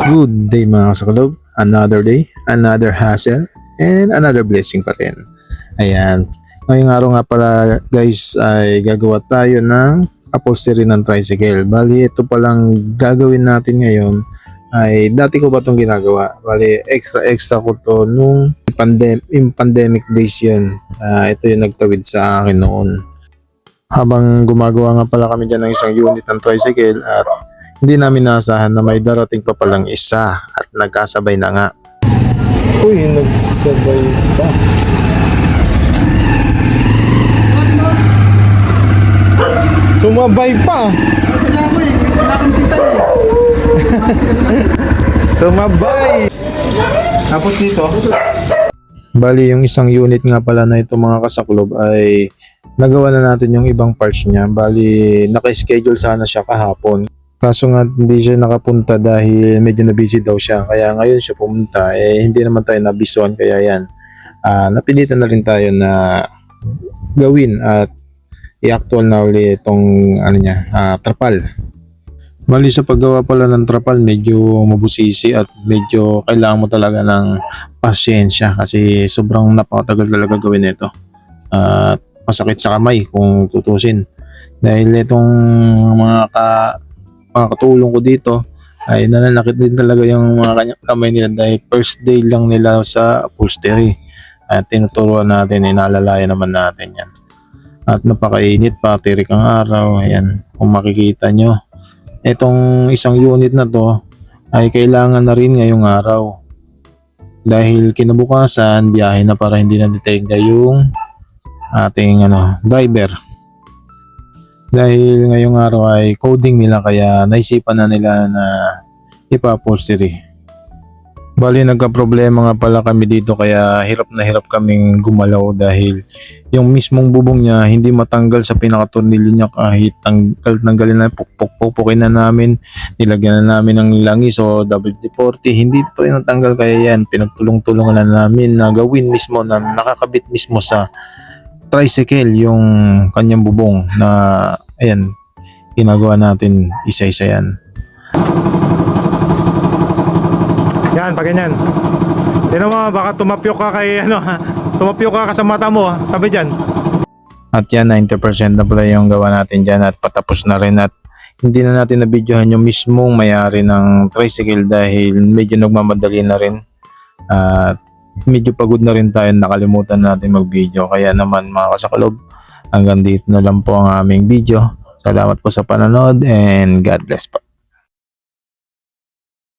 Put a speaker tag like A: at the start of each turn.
A: Good day mga kasakalob. Another day, another hassle, and another blessing pa rin. Ayan. Ngayong araw nga pala guys ay gagawa tayo ng upholstery ng tricycle. Bali ito palang gagawin natin ngayon ay dati ko ba itong ginagawa. Bali extra ko to nung pandemic days yun. Ito yung nagtawid sa akin noon. Habang gumagawa nga pala kami dyan ng isang unit ng tricycle at hindi namin naasahan na may darating pa palang isa at nagkasabay na nga. Uy, nagsabay pa. Sumabay pa. Sumabay. Tapos dito. Bali yung isang unit nga pala na ito mga kasaklob ay nagawa na natin yung ibang parts niya. Bali naka-schedule sana siya kahapon. Kaso nga hindi siya nakapunta dahil medyo na busy daw siya. Kaya ngayon siya pumunta. Hindi naman tayo nabisuan. Kaya yan. Napilitan na rin tayo na gawin at i-actual na ulit itong trapal. Bali sa paggawa pala ng trapal medyo mabusisi at medyo kailangan mo talaga ng pasyensya kasi sobrang napakatagal talaga gawin ito. At masakit sa kamay kung tutusin. Dahil itong mga katulong ko dito ay nananakit din talaga yung mga kamay nila dahil first day lang nila sa upholstery at tinuturuan natin, inaalalayan naman natin yan at napakainit pa, tirik ang araw. Ayan, kung makikita nyo itong isang unit na to ay kailangan na rin ngayong araw dahil kinabukasan biyahe na para hindi na detega yung ating driver. Dahil ngayong araw ay coding nila kaya naisipan na nila na ipa-upholstery. Bali nagka-problema nga pala kami dito kaya hirap na hirap kaming gumalaw dahil yung mismong bubong niya hindi matanggal sa pinakatornilyo niya kahit tanggalin na pupukin na namin, nilagyan na namin ng langis o WD-40 hindi pa rin natanggal kaya yan pinagtulong-tulungan na namin na gawin mismo na nakakabit mismo sa tricycle yung kanyang bubong na ayan ginagawa natin isa-isa yan. Yan pag ganyan. Tingnan mo baka tumapyok ka kay tumapyok ka sa mata mo tabi dyan. At yan 90% na pala yung gawa natin dyan at patapos na rin at hindi na natin nabidyohan yung mismong may-ari ng tricycle dahil medyo nagmamadali na rin at medyo pagod na rin tayo, nakalimutan natin mag-video. Kaya naman mga kasakalob, hanggang dito na lang po ang aming video. Salamat po sa panonood and God bless po.